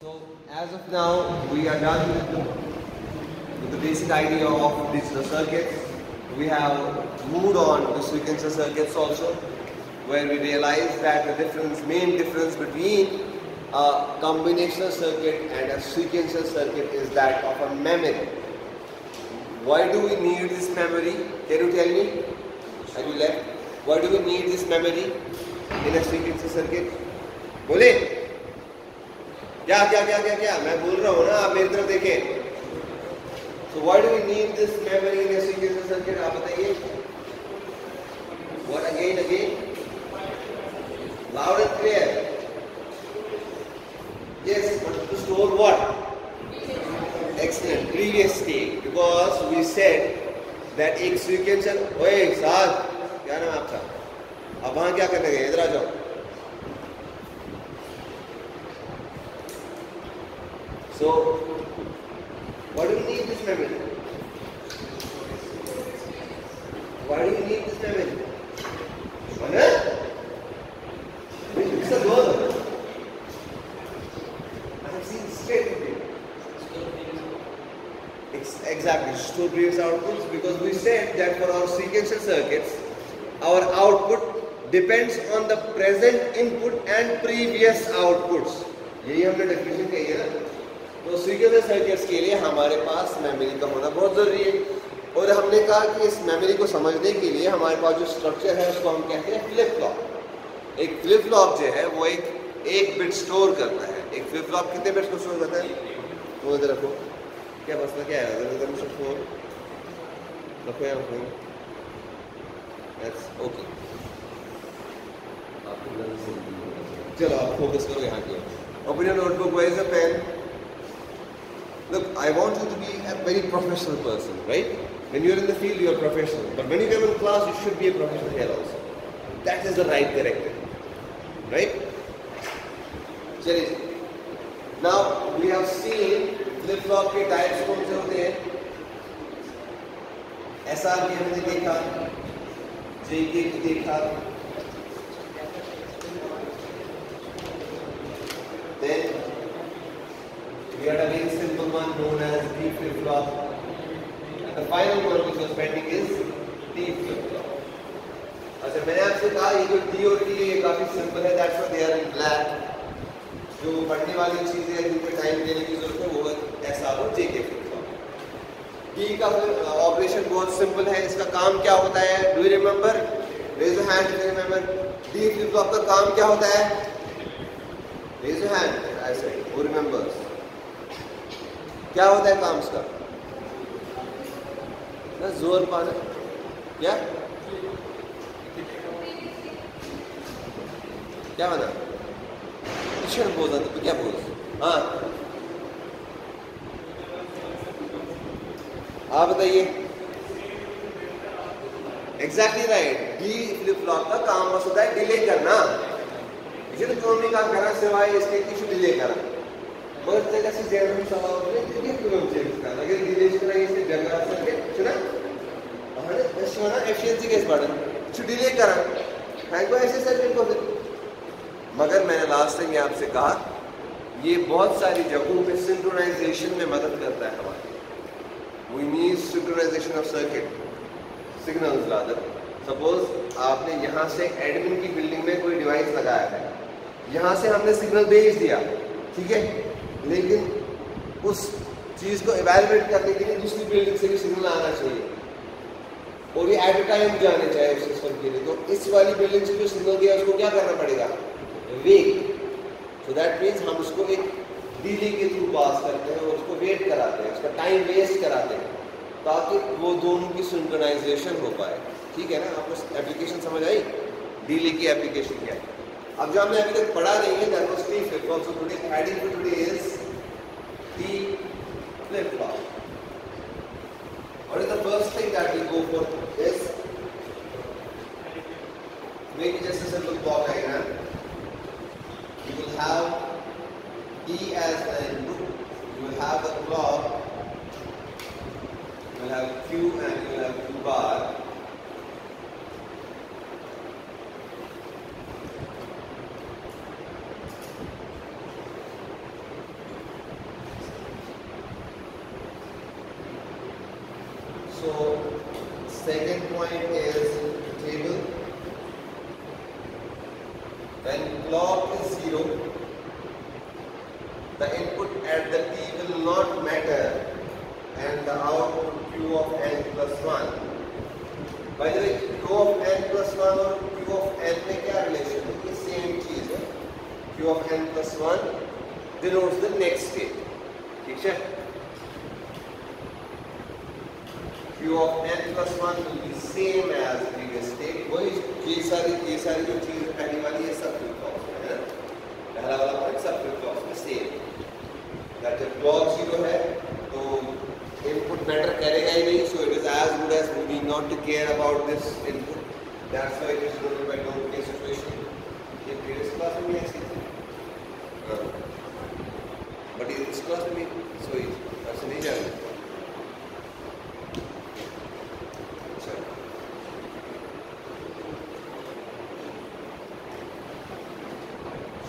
So as of now, we are done with the basic idea of digital circuits. We have moved on to sequencer circuits also, where we realize that the main difference between a combinational circuit and a sequencer circuit is that of a memory. Why do we need this memory? Can you tell me? Have you left? Why do we need this memory in a sequencer circuit? बोले क्या क्या क्या क्या क्या मैं बोल रहा हूँ ना, आप मेरी तरफ देखें. So why do we need this memory in a sequencer circuit? आप बताइए. What again? Loud and clear. Yes, but to store what? Excellent. Previous state. Because we said that एक sequencer. ओए साथ क्या नाम है आपका? अब वहाँ क्या करने गए? इधर आ जाओ. So, why do we need this memory? Why do we need this memory? What? It's a goal. I have seen straight away. Exactly, store previous outputs, because we said that for our sequential circuits, our output depends on the present input and previous outputs. यही हमने definition कही है ना. तो sequencer circuits के लिए हमारे पास memory का होना बहुत ज़रूरी है. और हमने कहा कि इस मेमोरी को समझने के लिए हमारे पास जो स्ट्रक्चर है उसको हम कहते हैं फ्लिप फ्लॉप. एक फ्लिप फ्लॉप जो है वो एक बिट स्टोर करता है. एक फ्लिप फ्लॉप कितने बिट्स को स्टोर करता है? तो इधर रखो. क्या मसला क्या है? इधर मुझे फोन रखो यहाँ फोन. ओके, चलो आप फोकस करो यहाँ की. Open your notebook. Where is a pen? Look, I want you to be a very professional person, right? When you're in the field, you're professional. But when you come in class, you should be a professional here also. That is the right directive, right? चलिए. Now we have seen flip-flop के types कौन से होते हैं? SR भी हमने देखा, JK भी देखा. Then we had a very simple one known as D flip-flop, and the final one which was pending is T flip-flop. अच्छा, मैंने आपसे कहा ये जो D और T है ये काफी सिंपल है. That's why they are in black. जो पढ़ने वाली चीजें हैं जिन पे टाइम देने की जरूरत है वो है SR और JK flip-flop. D का ऑपरेशन बहुत सिंपल है. इसका काम क्या होता है? Do you remember? Raise your hand if you remember. D flip-flop का काम क्या होता है? Raise your hand. I said. Who remembers? क्या होता है काम उसका? ना जोर पाना. क्या क्या बना? किशन बोल तो क्या बोल? हाँ, आप बताइए. Exactly right. D flip flop का काम बस होता है डिले करना. इसे तो क्यों नहीं काम करना सिवाय इसके कि डिले करा. बहुत जगह से जनरल सवाल होते हैं कि क्यों चेंज करना. अगर डिले करना इससे जनरल सर्किट सुना हमने सुना एफिशिएंसी केस बढ़ा तो डिले करा है को ऐसे सर्किट को. मगर मैंने लास्ट टाइम आपसे कहा ये बहुत सारी जगहों पे सिंक्रोनाइजेशन में मदद करता है हमारी. We need synchronisation of circuit signals rather. Suppose आपने यहाँ से एडमिन की बिल्डिंग में कोई डिवाइस लगाया है. यहाँ से हमने सिग्नल भेज दिया, ठीक है, लेकिन उस चीज़ को इवैल्यूएट करने के लिए दूसरी बिल्डिंग से भी सिग्नल आना चाहिए और ये एट ए टाइम जाने चाहिए उस सिस्टम के लिए. तो इस वाली बिल्डिंग से जो सिग्नल गया उसको क्या करना पड़ेगा? वेट. सो दैट मीन्स हम उसको एक डिले के थ्रू पास करते हैं और उसको वेट कराते हैं, उसका टाइम वेस्ट कराते हैं ताकि वो दोनों की सिंक्रोनाइजेशन हो पाए. ठीक है ना? आपको एप्लीकेशन समझ आई? डिले की एप्लीकेशन क्या है? अब जो हमने अभी तक पढ़ा नहीं है that was T flip-flop. So today heading for today is T flip-flop. What is the first thing that we go for is make just a simple block diagram. You will have E as the input. You will have the clock. You will have Q and you will have Q bar. So second point is table. When clock is 0, the input at the T will not matter and the output Q of n plus 1. By the way, Q of n plus 1 और Q of n में क्या relation है? ये same चीज है. Q of n plus 1 denotes the next state. ठीक है? Q of n plus 1 will be same as previous state. वही ये सारी जो चीज पहली वाली है सब flip flops में है ना. पहला वाला पॉइंट सब flip flops में same. जब clock 0 है तो input matter करेगा ही नहीं, so it is as good as we need not to care about this input. That's why it is denoted by don't care situation. ये previous class में भी ऐसी थी. But in this class में so ऐसे नहीं जाएगा.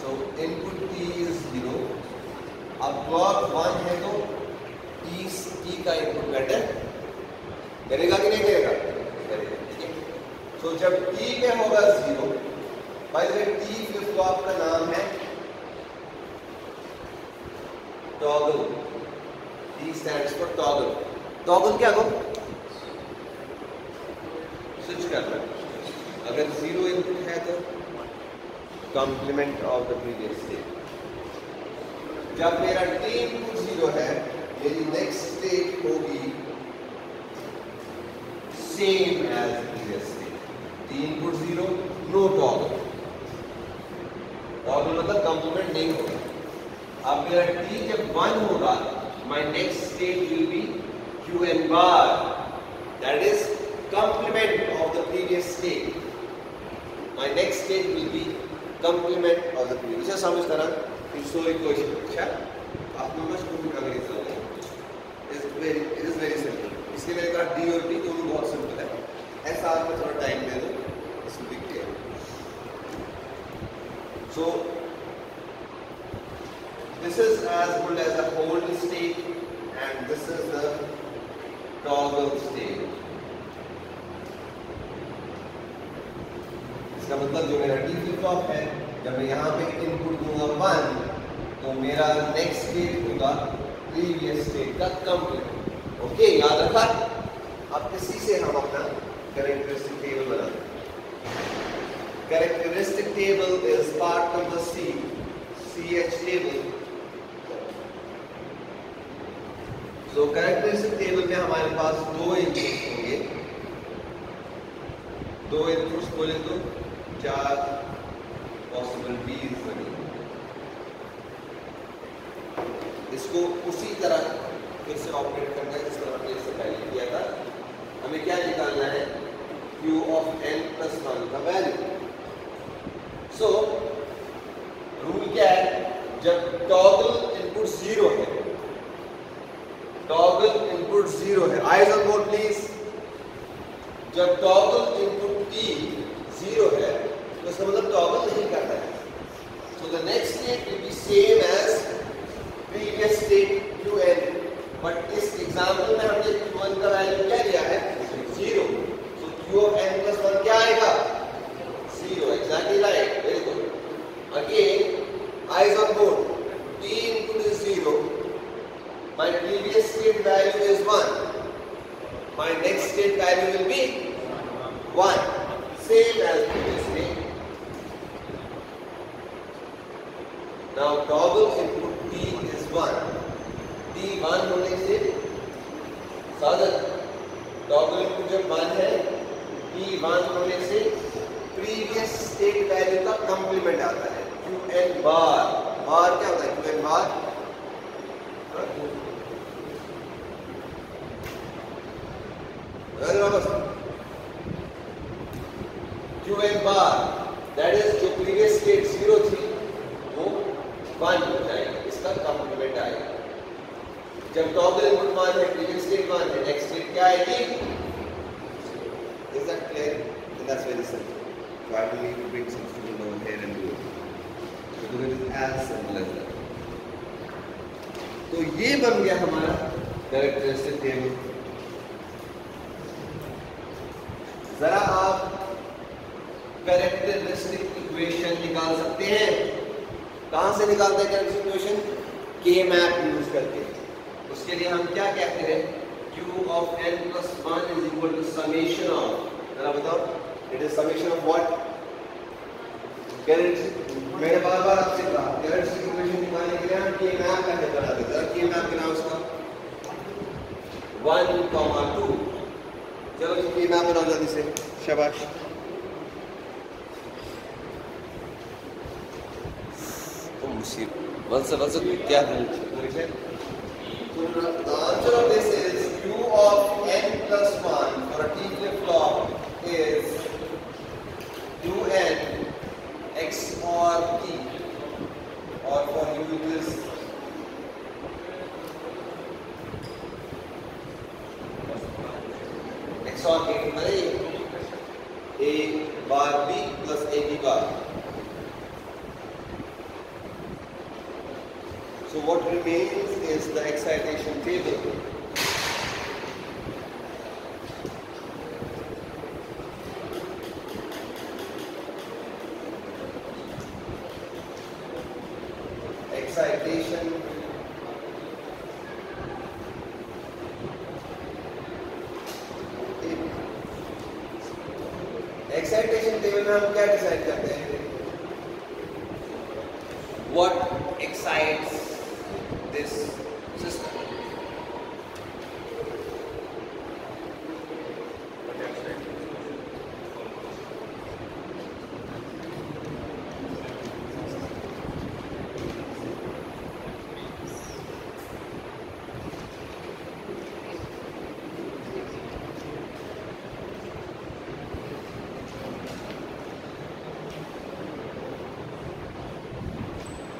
So input T is 0. अब clock 1 है तो T का इनपुट मैटर करेगा कि नहीं करेगा? करेगा. ठीक है. So जब T पे होगा 0, by the way T flip flop का नाम है toggle. T stands for toggle. Toggle क्या हो? स्विच करना. अगर 0 इनपुट है तो complement of the previous state. जब मेरा T इनपुट 0 है, मेरी नेक्स्ट स्टेट होगी same as previous state. T input 0, no toggle. Toggle मतलब कॉम्प्लीमेंट नहीं होगा. अब मेरा T जब 1 होगा, my next state will be Qn bar, that is complement of the previous state. My next state will be complement of the previous. समझ करना historic question. अच्छा, आप लोग मत स्कूल का नहीं चलाओ. It is very simple. इसलिए मैंने कहा D और T दोनों बहुत सिंपल है. ऐसा आप में थोड़ा टाइम दे दो, इसमें दिख गया. So this is as good as a hold state and this is the toggle state. इसका मतलब जो मेरा D फ्लिप फ्लॉप है, जब मैं यहाँ पे इनपुट दूंगा 1 तो मेरा नेक्स्ट स्टेट होगा प्रीवियस स्टेट का कंप्लीमेंट. ओके, याद रखा. अब इसी से हम अपना कैरेक्टरिस्टिक टेबल बनाते हैं. Characteristic table is part of the CH table. So characteristic table में हमारे पास 2 इनपुट्स होंगे. 2 इनपुट्स बोले तो 4 पॉसिबिलिटीज बनी. इसको उसी तरह फिर से ऑपरेट करना है जिस तरह हमने इससे पहले किया था. हमें क्या निकालना है? Q of n plus 1 का वैल्यू. सो रूल क्या है? जब टॉगल इनपुट 0 है, टॉगल इनपुट 0 है, आइज ऑन बोर्ड प्लीज. जब टॉगल इनपुट T 0 है तो इसका मतलब टॉगल नहीं करना है. So the next state will be same as previous state Qn, but इस एग्जाम्पल में हमने Q1 का वैल्यू क्या लिया है? 0. So Q of n plus 1 क्या आएगा? 0. Exactly right. Very good. Again, eyes on board. T input is 0. My previous state value is 1. My next state value will be 1. Same as previous state. Now toggle input T is 1. T 1 होने से साधन toggle input जब 1 है, T 1 होने से previous state value का complement आता है. Qn बार. बार क्या होता है? Qn bar Qn bar that is जो प्रीवियस स्टेट 0 थी वो 1 हो जाएगा. इसका कॉम्प्लीमेंट आएगा. जब टॉगल इनपुट 1 है, प्रीवियस स्टेट 1 है, नेक्स्ट स्टेट क्या आएगी? Is that clear? And that's very simple. So I will need to bring some student over here and do it. Because it is as simple as that. तो ये बन गया हमारा characteristic table. जरा आप characteristic equation निकाल सकते हैं। कहां से निकालते हैं कैरेक्टरिस्टिक इक्वेशन? के मैप यूज करके। उसके लिए हम क्या कहते हैं? q of n plus 1 is equal to summation of, जरा बताओ, it is summation of what? मैंने बार बार आपसे कहा कैरेक्टरिस्टिक इक्वेशन निकालने के लिए हम के मैप कैसे बनाते हैं? जरा के मैप बनाओ उसका 1, 2। चलो जी के मैप बनाओ जल्दी से, शाबाश। once क्या है? So the answer of this is q of n plus 1 for a t flip-flop is qn x or t, or for u it is x or a bar b plus a b bar. So what remains is the excitation table. Excitation table. Excitation table में हम क्या decide करते हैं? What excites this system?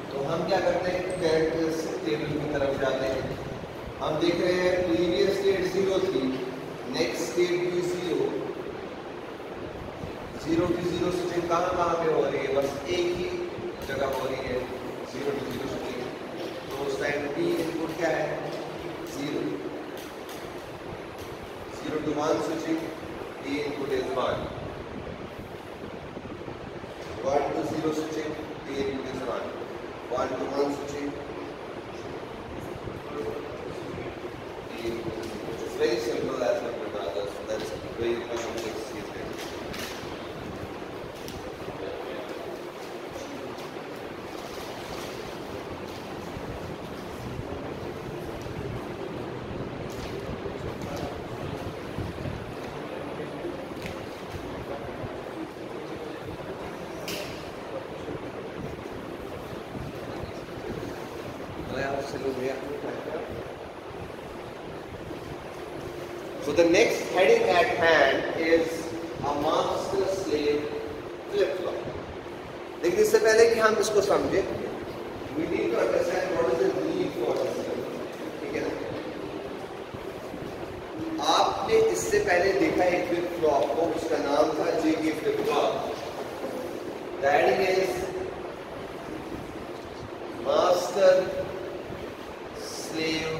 तो हम क्या करते हैं? कैरेक्टरिस्टिक टेबल की तरफ जाते हैं। हम देख रहे हैं प्रीवियस स्टेट 0 थी, नेक्स्ट स्टेट भी 0। 0 to 0 स्विचिंग कहाँ पे हो रही है? बस एक ही जगह हो रही है, 0 to 0 स्विचिंग। तो उस टाइम p इनपुट क्या है? 0। 0 to 1 switching, p input is 1. 1 to 0 switching, p input is 1. 1 to 1 switching, it's very simple as well, brothers. That's very complex. So the next heading at hand is a master slave flip-flop. लेकिन इससे पहले कि हम इसको समझे, we need to understand what is the need for this. ठीक है ना? आपने इससे पहले देखा एक flip-flop को, उसका नाम था JK flip-flop. The heading is master slave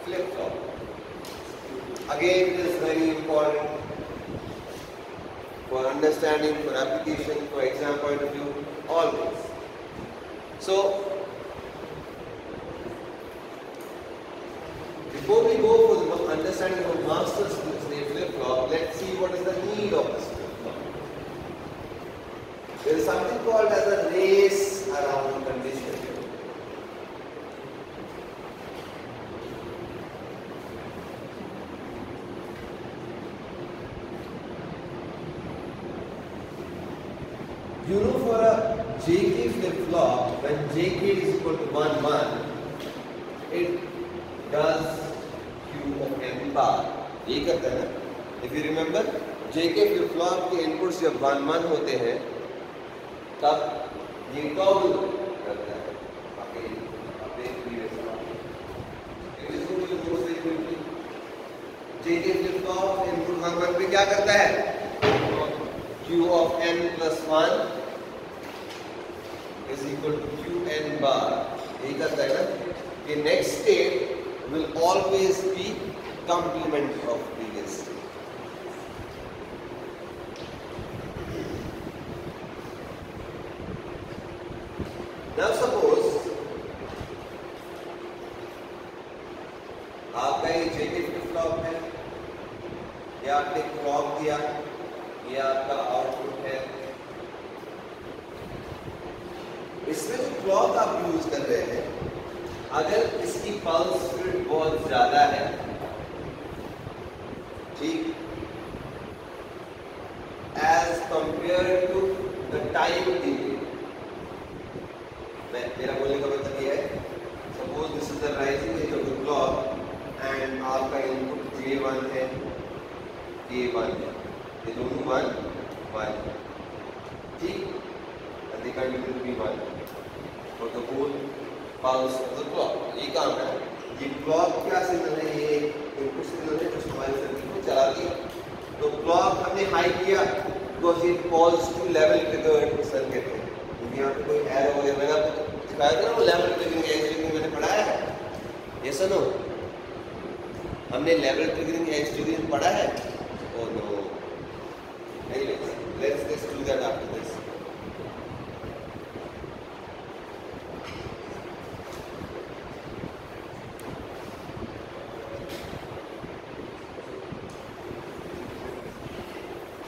flip-flop. Again, it is very important for understanding, for application, for exam point of view, always. So, before we go for the understanding of master slave flip-flop, let's see what is the need of this flip-flop. There is something called as a race around condition. You know, for a JK flip-flop, when JK is equal to 1, 1, it does Q of n bar. ये करता है ना? If you remember, JK flip-flop के inputs जब 1, 1 होते हैं, तब ये toggle करता है. JK flip-flop input 1, 1 पे क्या करता है? Q of n plus 1 is equal to Qn bar. यही करता है ना कि next state will always be complement of previous state. ये आपने क्लॉक दिया, ये आपका आउटपुट है। इसमें जो क्लॉक आप यूज कर रहे हैं, अगर इसकी पल्स स्पीड बहुत ज्यादा है, ठीक, as compare to the time delay, मेरा बोलने का मतलब ये है, suppose this is the rising edge of the clock and आपका इनपुट J1 है, K1 है, ये दोनों 1 ठीक, and they continue to be 1 for the whole pulse of the clock। ये काम है, ये क्लॉक क्या सिग्नल है, ये इनपुट सिग्नल है जो हमारे सर्किट को चलाती है। तो क्लॉक हमने हाई किया बिकॉज ये पॉजिटिव लेवल ट्रिगर्ड सर्किट है। यहाँ पे कोई एरो वगैरह मैंने आपको दिखाया था ना, वो लेवल ट्रिगरिंग एज ट्रिगरिंग मैंने पढ़ाया है, ये सुनो, हमने लेवल ट्रिगरिंग एज ट्रिगरिंग पढ़ा है। Oh no, anyways let's do that after this.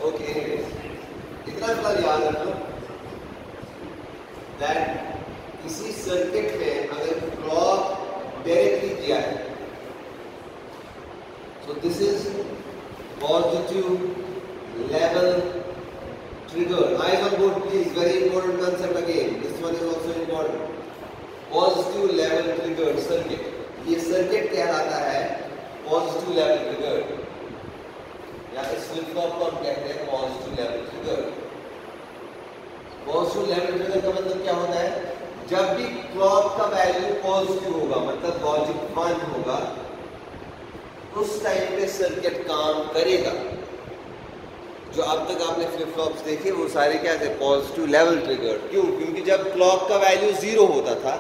Okay, anyways इतना फिलहाल याद रख लो दैट इसी सर्किट में अगर क्लॉक डायरेक्टली दिया है, so this is positive level trigger। Eyes on board please, very important concept again, this one is also important। positive level triggered circuit, ये सर्किट कहलाता है positive level triggered, या इस फ्लिप फ्लॉप को हम कहते हैं positive level triggered। Positive level trigger का मतलब क्या होता है, जब भी क्लॉक का वैल्यू पॉजिटिव होगा, मतलब लॉजिक 1 होगा, उस टाइम पे सर्किट काम करेगा। जो अब तक आपने फ्लिप फ्लॉप्स देखे वो सारे क्या थे, पॉजिटिव लेवल ट्रिगर। क्यों? क्योंकि जब क्लॉक का वैल्यू 0 होता था,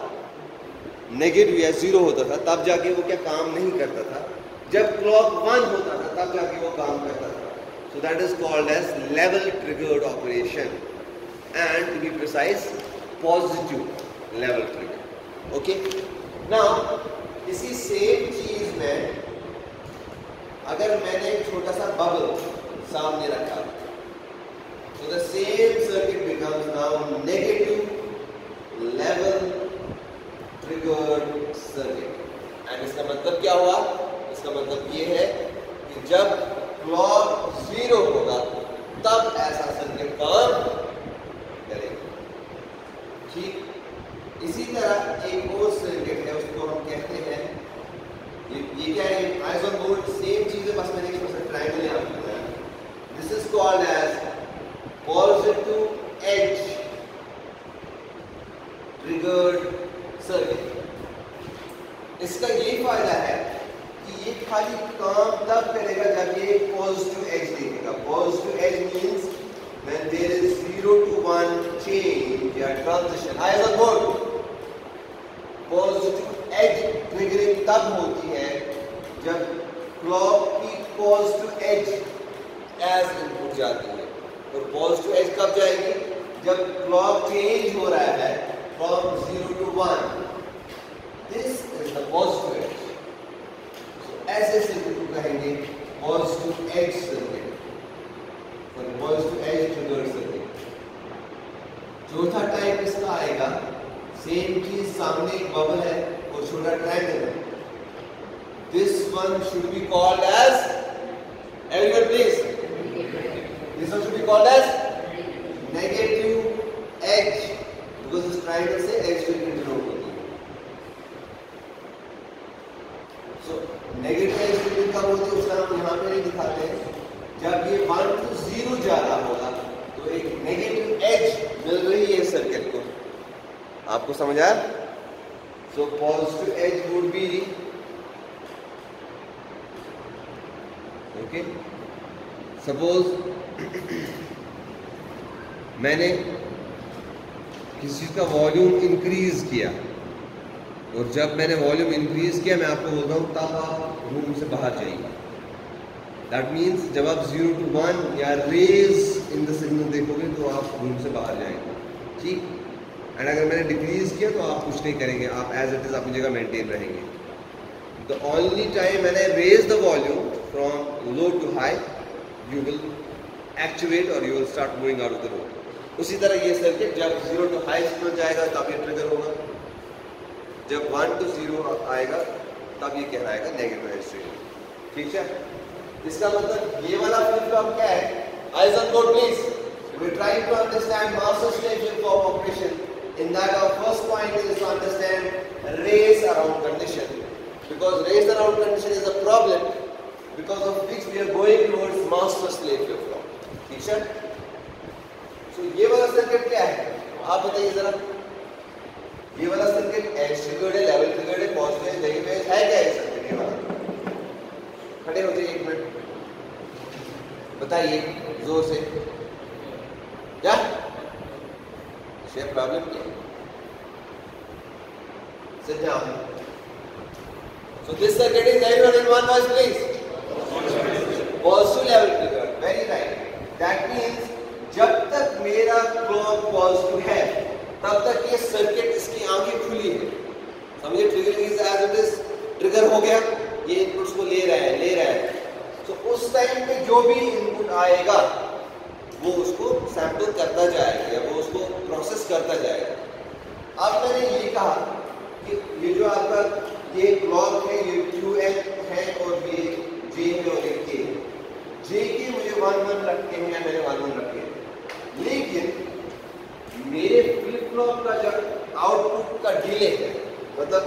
नेगेटिव या 0 होता था, तब जाके वो क्या काम नहीं करता था। जब क्लॉक 1 होता था तब जाके वो काम करता था। So that is called as level triggered operation, and to be precise positive level trigger। okay, now इसी सेम चीज में अगर मैंने एक छोटा सा बबल सामने रखा, so the same circuit becomes now negative level triggered circuit। and इसका मतलब क्या हुआ, इसका मतलब ये है कि जब क्लॉक 0 होगा तब ऐसा सर्किट काम ठीक। इसी तरह एक और सर्किट है, उसको हम कहते हैं, ये क्या है, आइज ऑन बोर्ड सेम चीज है, बस मैंने एक छोटा सा ट्रायंगल यहां पे बनाया। This is called as positive edge triggered circuit. इसका ये फायदा है कि ये खाली काम तब करेगा जब ये पॉजिटिव एज देखेगा। Positive edge means when there is 0 to 1 change या transition। eyes on board, positive edge triggering तब होती है जब क्लॉक की पॉजिटिव एज एज इनपुट जाती है। और पॉजिटिव एज कब जाएगी, जब क्लॉक चेंज हो रहा है from 0 to 1। This is the positive edge. ऐसे सर्किट को कहेंगे positive edge circuit, positive edge triggered circuit. चौथा टाइप इसका आएगा, सेम चीज, सामने एक बबल है और छोटा ट्रायंगल है। This one should be called as, everyone please, this one should be called as negative edge, because इस ट्रायंगल से एज ट्रिगर्ड डिनोट होती है। सो नेगेटिव एज ट्रिगर्ड कब होती है उसका हम यहाँ पे नहीं दिखाते हैं। जब ये 1 to 0 जा रहा होगा तो एक नेगेटिव एज मिल रही है सर्किट को। आपको समझ आया? So positive edge would be, okay, suppose मैंने किसी चीज का वॉल्यूम इंक्रीज किया, और जब मैंने वॉल्यूम इंक्रीज किया, मैं आपको बोल रहा हूँ तब आप रूम से बाहर जाइए। दैट मीन्स जब आप 0 to 1 या रेज इन द सिग्नल देखोगे तो आप रूम से बाहर जाएंगे, ठीक। एंड अगर मैंने डिक्रीज किया तो आप कुछ नहीं करेंगे, आप एज इट इज अपनी जगह मेंटेन रहेंगे। द ओनली टाइम मैंने raise the volume from low to high you will actuate or you will start moving out of the road. उसी तरह ये सर्किट जब 0 to high speed जाएगा तब ये ट्रिगर होगा, जब 1 to 0 आएगा तब ये कहलाएगा नेगेटिव एज। ठीक है, इसका मतलब ये वाला फ्लिप फ्लॉप क्या है? Eyes on board please. We are trying to understand master slave flip flop operation. In that our first point is to understand race around condition, because race around condition is a problem because of which we are going towards master slave flip flop. ठीक है, so ये वाला circuit क्या है आप बताइए जरा। ये वाला सर्किट एज ट्रिगर्ड है, लेवल ट्रिगर्ड है, पॉजिटिव नेगेटिव है क्या है सर्किट? ये वाला खड़े हो जाइए एक मिनट, बताइए जोर से क्या प्रॉब्लम क्या है? Sit down. So this circuit is everyone in one voice please. Positive level trigger. Very right. That means जब तक मेरा क्लॉक पॉजिटिव है तब तक ये सर्किट इसकी आंखें खुली है। समझे, triggering is as it is, trigger हो गया, ये इनपुट्स को ले रहा है। तो उस टाइम पे जो भी इनपुट आएगा वो उसको सैंपल करता जाएगा या वो उसको प्रोसेस करता जाएगा। अब मैंने ये कहा कि ये जो आपका ये क्लॉक है, ये QN है और ये J है और ये K। J के मुझे 1-1 रखते हैं या मैंने 1-1 रखे हैं, लेकिन मेरे फ्लिप फ्लॉप का जब आउटपुट का डिले है, मतलब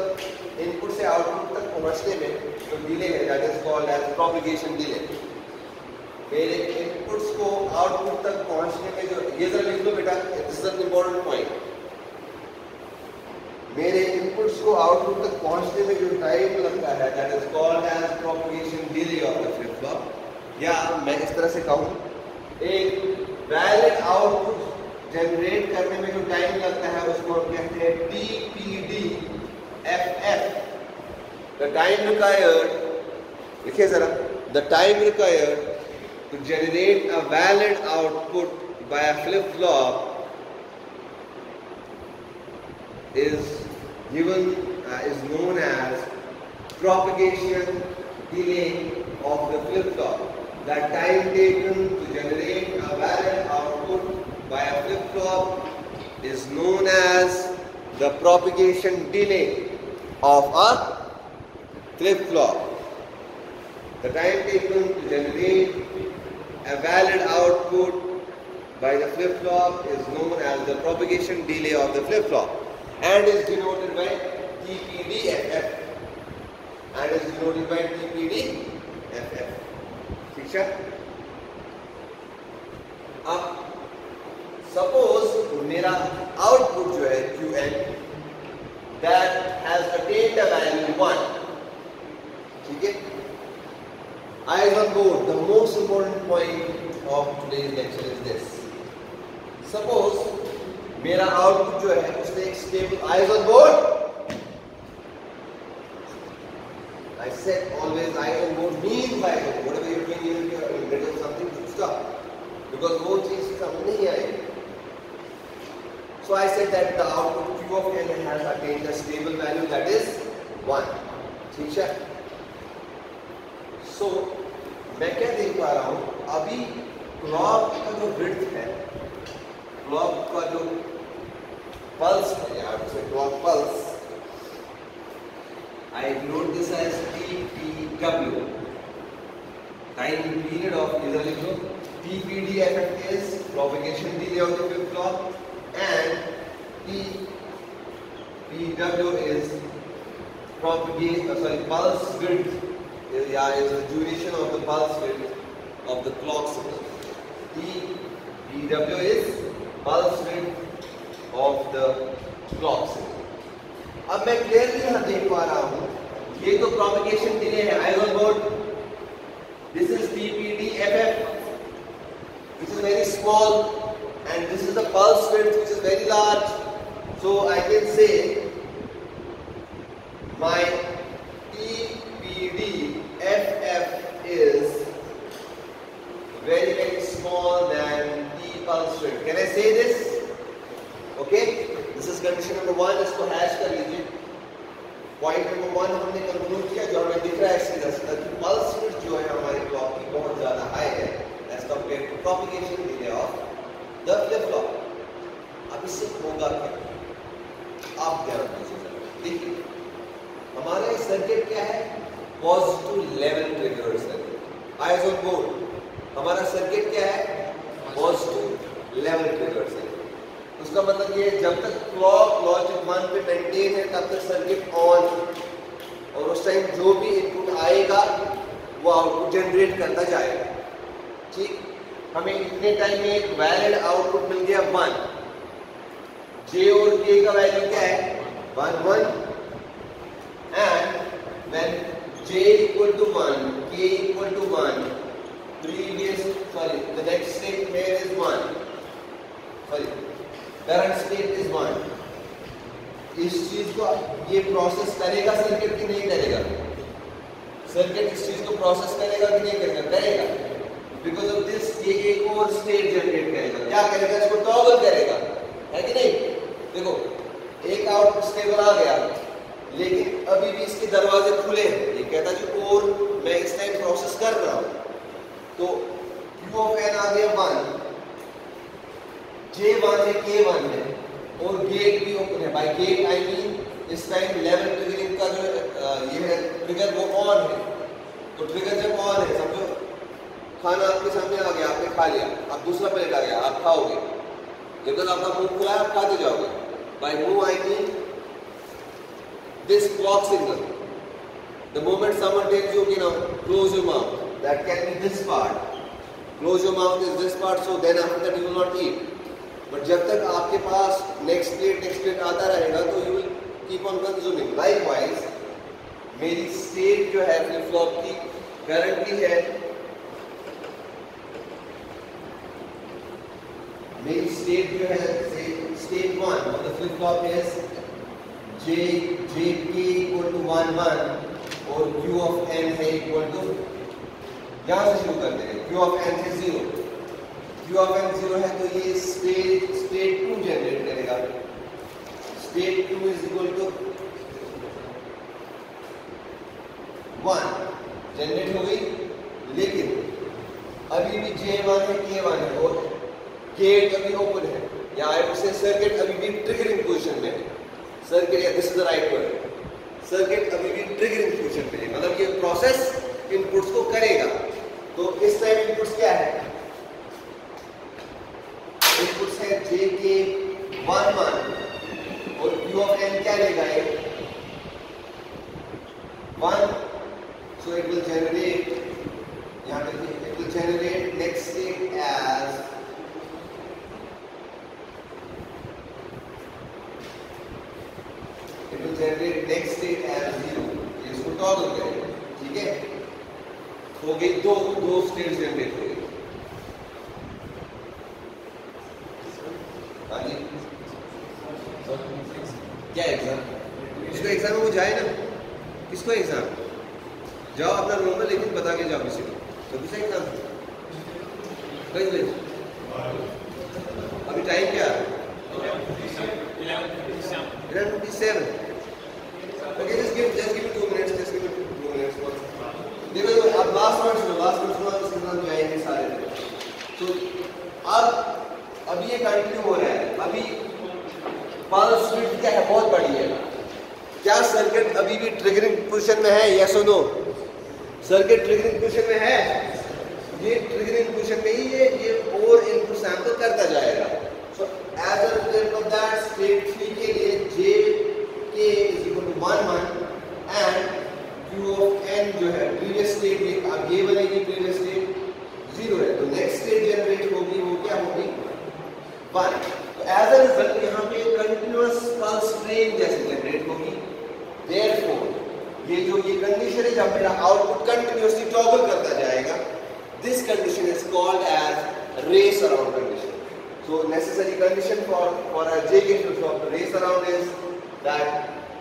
इनपुट से आउटपुट तक पहुंचने में जो डिले है that is called as propagation delay. मेरे इनपुट्स को आउटपुट तक पहुंचने में जो, ये जरा लिख लो बेटा, this is an important point. मेरे इनपुट्स को आउटपुट तक पहुंचने में जो टाइम लगता है that is called as propagation delay of the flip flop, या मैं इस तरह से कहूं एक वैलिड आउटपुट जनरेट करने में जो टाइम लगता है उसको हम कहते हैं TPD-FF। The time required, लिखिए जरा, the time required to generate a valid output by a flip flop is given is known as propagation delay of the flip flop. The time taken to generate a valid output by a flip flop is known as the propagation delay of a flip flop. The time taken to generate a valid output by the flip flop is known as the propagation delay of the flip flop and is denoted by TPD-FF and is denoted by TPD-FF. ठीक है, अब suppose मेरा output जो है QN that has attained a value 1, ठीक है। Eyes on board, the most important point of today's lecture is this. Suppose मेरा output जो है उसने एक stable, eyes on board, I said always eyes on board means eyes on board. Whatever you're doing, you're getting something to stop because वो चीज समझ नहीं आएगी। So I said that the output Q of N has attained a stable value that is 1. ठीक है, so मैं क्या देख पा रहा हूँ अभी क्लॉक का जो विड्थ है, क्लॉक का जो पल्स है, यार उसे clock pulse, I note this as TPW, time period of either TPD-FF is propagation delay of the flip flop and TPW is pulse width, is the duration of the pulse width of the clock signal. TPW is pulse width of the clock signal. अब मैं clearly यहाँ देख पा रहा हूँ ये तो propagation delay है, eyes on board, this is TPD-FF which is very small and this is the pulse width which is very large, so I can say my TPD-FF is very small than T pulse width. Can I say this? Okay, this is condition number 1, इसको hash कर लीजिए। Point number 1 हमने conclude किया, जो हमें दिख रहा है सीधा सीधा कि पल्स विड्थ जो है हमारे क्लॉक की बहुत ज्यादा हाई है, as as compared to propagation delay of the flip flop. अब इससे होगा क्या, आप ध्यान दीजिए। देखिए हमारा सर्किट क्या है, positive level trigger circuit. Eyes on board, हमारा सर्किट क्या है, पॉजिटिव लेवल ट्रिगर सर्किट। उसका मतलब ये जब तक क्लॉक लॉजिक 1 पे मेंटेन है तब तक सर्किट ऑन, और उस टाइम जो भी इनपुट आएगा वो आउटपुट जनरेट करता जाएगा। ठीक, हमें इतने टाइम में एक वैलिड आउटपुट मिल गया 1। जे और के का वैल्यू क्या है, 1 1, and when j equal to 1, k equal to 1, the next state here is 1, current state is 1। इस चीज को ये प्रोसेस करेगा सर्किट कि नहीं करेगा, सर्किट इस चीज को प्रोसेस करेगा कि नहीं करेगा, करेगा। बिकॉज ऑफ दिस ये एक और स्टेट जनरेट करेगा, क्या करेगा, इसको टॉगल करेगा, है कि नहीं। देखो एक आउटपुट स्टेबल आ गया, लेकिन अभी भी इसके दरवाजे खुले हैं, ये कहता जी और मैं इस टाइम प्रोसेस कर रहा हूं, तो Q ऑफ n आ गया 1, J 1 है, K 1 है, और गेट भी ओपन है। बाय गेट आई मीन इस टाइम लेवल ट्रिगरिंग का जो ये है ट्रिगर वो ऑन है। तो ट्रिगर जब ऑन है, समझो खाना आपके सामने आ गया, आपने खा लिया, अब दूसरा प्लेट आ गया, आप खाओगे, जब तक आपका मुंह खुला है आप खाते जाओगे। बाय मुंह I mean this clock signal. The moment someone tells you, close your mouth, that can be this part. Close your mouth is this part, so then after that you will not eat. But जब तक आपके पास next plate आता रहेगा, तो you will keep on consuming. Likewise, मेरी state जो है flip flop की currently है, मेरी state जो है state 1 of the flip flop is J k equal to 1 1, और Q of n है equal to, यहाँ से शुरू करते हैं, Q of n है 0, Q of n 0 है तो ये state 2 जनरेट करेगा। state 2 is equal to 1 generate हो गई, लेकिन अभी भी J1 है, K1 है, और गेट अभी ओपन है, या उससे सर्किट अभी भी ट्रिगरिंग पोजीशन में है। सर्किट, या this is the right word, circuit अभी भी ट्रिगरिंग पोजीशन पे है, मतलब ये प्रोसेस इनपुट्स को करेगा। तो इस टाइम इनपुट्स क्या है, इनपुट्स है J के 1 1, और Q ऑफ n क्या लेगा, 1, so it will generate, यहाँ पे it will generate next state as generate next state as 0, इसको टॉगल करेंगे। ठीक है, हो गई दो स्टेट जनरेट हो गई। हाँ जी, क्या एग्जाम, इसको एग्जाम में वो जाए ना, किसको एग्जाम, जाओ अपना रूम में, लेकिन बता के जाओ किसी को, तो किसका एग्जाम कई बजे, अभी टाइम क्या है 11:57। Okay, just give me 2 minutes. देखो अब लास्ट वर्ड सुनो, इसके बाद जाएंगे सारे। तो अब ये कंटिन्यू हो रहा है, अभी पल्स विड्थ क्या है, बहुत बड़ी है। क्या सर्किट अभी भी ट्रिगरिंग पोजीशन में है, यस और नो? सर्किट ट्रिगरिंग पोजीशन में है, ये ट्रिगरिंग पोजीशन में ही ये और इनपुट सैंपल करता जाएगा। So as a result of that state 3 के लिए J k is equal to 1 1, and Q of n जो है प्रीवियस स्टेट में, अब ये बनेगी प्रीवियस स्टेट 0 है, तो नेक्स्ट स्टेट जनरेट होगी, वो क्या होगी 1। तो एज अ रिजल्ट यहाँ पे कंटिन्यूअस पल्स ट्रेन जैसे जनरेट होगी। देयरफॉर ये कंडीशन है जब मेरा आउटपुट कंटिन्यूअसली टॉगल करता जाएगा, this condition is called as race around condition. So necessary condition for a JK flip flop to race around is that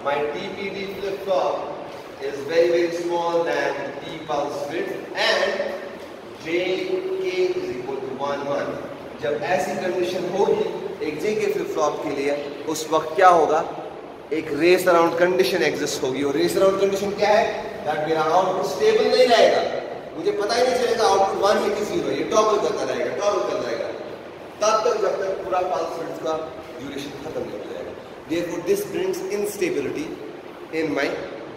my TPD flip flop is very small than T pulse width and JK is equal to 1 1। जब ऐसी condition होगी एक JK flip flop के लिए, उस वक्त क्या होगा, एक रेस अराउंड कंडीशन एग्जिस्ट होगी। और रेस अराउंड कंडीशन क्या है, दैट मेरा आउटपुट स्टेबल नहीं रहेगा, मुझे पता ही नहीं चलेगा आउटपुट 1 है कि 0 है, ये टॉगल करता रहेगा तब तक जब तक पूरा पल्स विड्थ का ड्यूरेशन खत्म नहीं हो जाएगा। Therefore this brings instability in my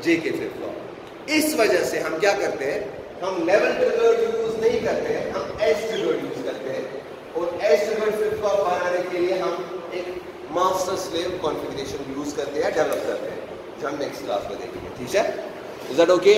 JK flip flop। इस वजह से हम क्या करते हैं, हम लेवल ट्रिगर यूज नहीं करते हैं, हम एज ट्रिगर यूज करते हैं। और एज ट्रिगर फ्लिप फ्लॉप बनाने के लिए हम एक मास्टर स्लेव कॉन्फ़िगरेशन यूज करते हैं, डेवलप करते हैं, जो हम नेक्स्ट क्लास में देखेंगे। ठीक है, इज दैट ओके?